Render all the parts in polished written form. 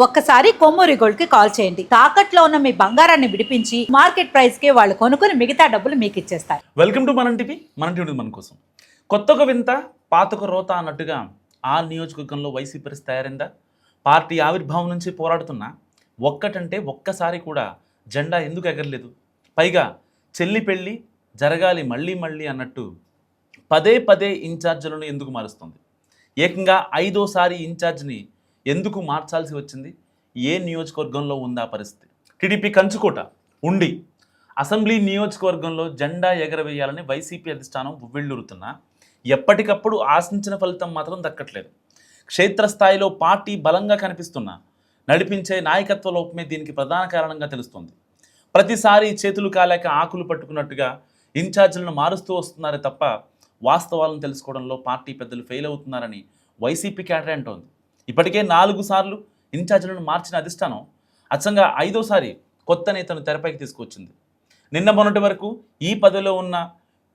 ఒక్కసారి కొమ్మూరి గోల్డ్ కి కాల్ చేయండి. తాకట్లో ఉన్న మీ బంగారాన్ని విడిపించి మార్కెట్ ప్రైస్ కి వాళ్ళు కొనుక్కుని మిగతా డబ్బులు మీకు ఇచ్చేస్తారు. వెల్కమ్ టు మన టీవీ మన కోసం. కొత్తగా వింత పాతక రోత అన్నట్టుగా ఆ నియోజకవర్గంలో వైసీపీ పరిస్థితి తయారైందా? పార్టీ ఆవిర్భావం నుంచి పోరాడుతున్నా ఒక్కటంటే ఒక్కసారి కూడా జెండా ఎందుకు ఎగరలేదు? పైగా చెల్లి పెళ్ళి జరగాలి మళ్ళీ మళ్ళీ అన్నట్టు పదే పదే ఇన్ఛార్జీలను ఎందుకు మారుస్తుంది? ఏకంగా 5వ ఇన్ఛార్జిని ఎందుకు మార్చాల్సి వచ్చింది? ఏ నియోజకవర్గంలో ఉందా పరిస్థితి? టీడీపీ కంచుకోట ఉండి అసెంబ్లీ నియోజకవర్గంలో జెండా ఎగరవేయాలని వైసీపీ అధిష్టానం ఉవ్విళ్ళూరుతున్నా ఎప్పటికప్పుడు ఆశించిన ఫలితం మాత్రం దక్కట్లేదు. క్షేత్రస్థాయిలో పార్టీ బలంగా కనిపిస్తున్నా నడిపించే నాయకత్వ లోపమే దీనికి ప్రధాన కారణంగా తెలుస్తుంది. ప్రతిసారి చేతులు కాలేక ఆకులు పట్టుకున్నట్టుగా ఇన్ఛార్జీలను మారుస్తూ వస్తున్నారే తప్ప వాస్తవాలను తెలుసుకోవడంలో పార్టీ పెద్దలు ఫెయిల్ అవుతున్నారని వైసీపీ క్యాడర్ అంటోంది. ఇప్పటికే 4 సార్లు ఇన్ఛార్జీలను మార్చిన అధిష్టానం అచ్చంగా 5వసారి కొత్త నేతను తెరపైకి తీసుకొచ్చింది. నిన్న మొన్నటి వరకు ఈ పదవిలో ఉన్న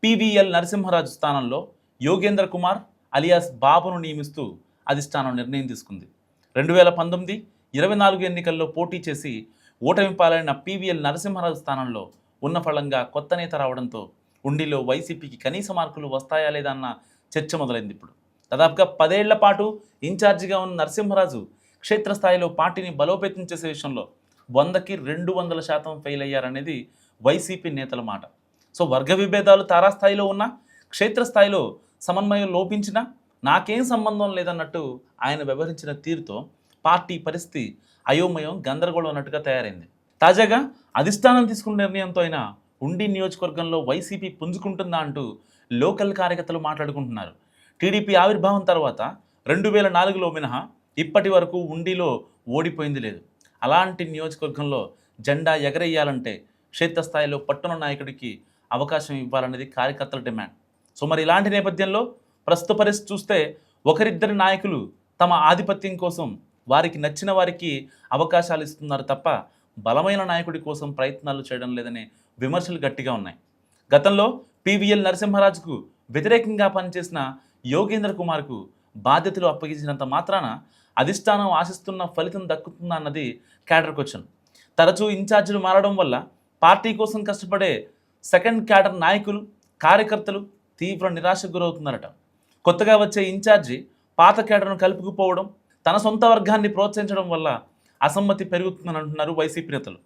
పివిఎల్ నరసింహరాజు స్థానంలో యోగేంద్ర కుమార్ అలియాస్ బాబును నియమిస్తూ అధిష్టానం నిర్ణయం తీసుకుంది. 2019-24 ఎన్నికల్లో పోటీ చేసి ఓటమి పాలైన పివిఎల్ నరసింహరాజు స్థానంలో ఉన్న ఫలంగా కొత్త నేత రావడంతో ఉండిలో వైసీపీకి కనీస మార్కులు వస్తాయా లేదా అన్న చర్చ మొదలైంది. ఇప్పుడు దాదాపుగా 10 ఏళ్ల పాటు ఇన్ఛార్జిగా ఉన్న నరసింహరాజు క్షేత్రస్థాయిలో పార్టీని బలోపేతం చేసే విషయంలో 100కి 200% ఫెయిల్ అయ్యారనేది వైసీపీ నేతల మాట. సో వర్గ విభేదాలు తారాస్థాయిలో ఉన్న క్షేత్రస్థాయిలో సమన్వయం లోపించినా నాకేం సంబంధం లేదన్నట్టు ఆయన వ్యవహరించిన తీరుతో పార్టీ పరిస్థితి అయోమయం గందరగోళం అన్నట్టుగా తయారైంది. తాజాగా అధిష్టానం తీసుకున్న నిర్ణయంతో అయినా ఉండి నియోజకవర్గంలో వైసీపీ పుంజుకుంటుందా అంటూ లోకల్ కార్యకర్తలు మాట్లాడుకుంటున్నారు. టీడీపీ ఆవిర్భావం తర్వాత 2004లో మినహా ఇప్పటి వరకు ఉండిలో ఓడిపోయింది లేదు. అలాంటి నియోజకవర్గంలో జెండా ఎగరేయాలంటే క్షేత్రస్థాయిలో పట్టున నాయకుడికి అవకాశం ఇవ్వాలనేది కార్యకర్తల డిమాండ్. సో మరి ఇలాంటి నేపథ్యంలో ప్రస్తుత పరిస్థితి చూస్తే ఒకరిద్దరి నాయకులు తమ ఆధిపత్యం కోసం వారికి నచ్చిన వారికి అవకాశాలు ఇస్తున్నారు తప్ప బలమైన నాయకుడి కోసం ప్రయత్నాలు చేయడం లేదనే విమర్శలు గట్టిగా ఉన్నాయి. గతంలో పివిఎల్ నరసింహరాజుకు వ్యతిరేకంగా పనిచేసిన యోగేంద్ర కుమార్కు బాధ్యతలు అప్పగించినంత మాత్రాన అధిష్టానం ఆశిస్తున్న ఫలితం దక్కుతుందా అన్నది క్యాడర్ క్వశ్చన్. తరచూ ఇన్ఛార్జీలు మారడం వల్ల పార్టీ కోసం కష్టపడే సెకండ్ క్యాడర్ నాయకులు కార్యకర్తలు తీవ్ర నిరాశకు గురవుతున్నారట. కొత్తగా వచ్చే ఇన్ఛార్జి పాత క్యాడర్ను కలుపుకుపోవడం తన సొంత వర్గాన్ని ప్రోత్సహించడం వల్ల అసమ్మతి పెరుగుతుందని అంటున్నారు వైసీపీ నేతలు.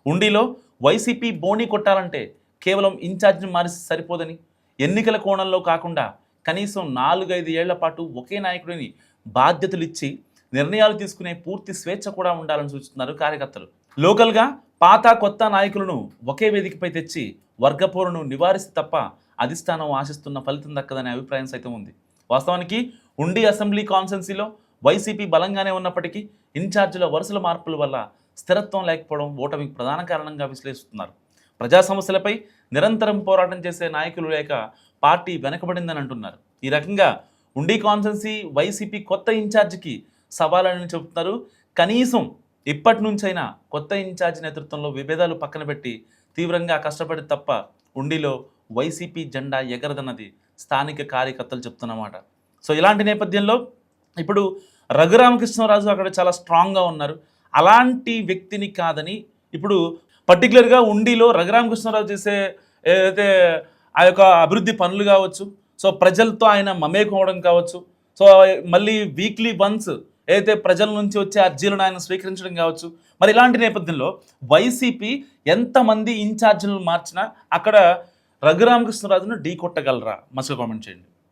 ఉండిలో వైసీపీ బోణీ కొట్టాలంటే కేవలం ఇన్ఛార్జిని మారిస్తే సరిపోదని, ఎన్నికల కోణంలో కాకుండా కనీసం 4-5 ఏళ్ల పాటు ఒకే నాయకుడిని బాధ్యతలు ఇచ్చి నిర్ణయాలు తీసుకునే పూర్తి స్వేచ్ఛ కూడా ఉండాలని సూచిస్తున్నారు కార్యకర్తలు. లోకల్గా పాత కొత్త నాయకులను ఒకే వేదికపై తెచ్చి వర్గపోరును నివారిస్తే తప్ప అధిష్టానం ఆశిస్తున్న ఫలితం దక్కదనే అభిప్రాయం సైతం ఉంది. వాస్తవానికి ఉండి అసెంబ్లీ కాన్స్టిట్యున్సీలో వైసీపీ బలంగానే ఉన్నప్పటికీ ఇన్ఛార్జీల వరుసల మార్పుల వల్ల స్థిరత్వం లేకపోవడం ఓటమికి ప్రధాన కారణంగా విశ్లేషిస్తున్నారు. ప్రజా సమస్యలపై నిరంతరం పోరాటం చేసే నాయకులు లేక పార్టీ వెనకబడిందని అంటున్నారు. ఈ రకంగా ఉండి కాన్స్టిట్యున్సీ వైసీపీ కొత్త ఇన్ఛార్జికి సవాలని చెబుతున్నారు. కనీసం ఇప్పటి నుంచైనా కొత్త ఇన్ఛార్జి నేతృత్వంలో విభేదాలు పక్కన పెట్టి తీవ్రంగా కష్టపడి తప్ప ఉండిలో వైసీపీ జెండా ఎగరదన్నది స్థానిక కార్యకర్తలు చెప్తున్నమాట. సో ఇలాంటి నేపథ్యంలో ఇప్పుడు రఘురామకృష్ణరాజు అక్కడ చాలా స్ట్రాంగ్గా ఉన్నారు. అలాంటి వ్యక్తిని కాదని ఇప్పుడు పర్టికులర్గా ఉండిలో రఘురామకృష్ణరాజు చేసే ఏదైతే ఆ యొక్క అభివృద్ధి పనులు కావచ్చు, సో ప్రజలతో ఆయన మమేకం అవడం కావచ్చు, సో మళ్ళీ వీక్లీ వన్స్ ఏదైతే ప్రజల నుంచి వచ్చే అర్జీలను ఆయన స్వీకరించడం కావచ్చు, మరి ఇలాంటి నేపథ్యంలో వైసీపీ ఎంతమంది ఇన్ఛార్జీలను మార్చినా అక్కడ రఘురామకృష్ణరాజును ఢీ కొట్టగలరా? మస్తు కామెంట్ చేయండి.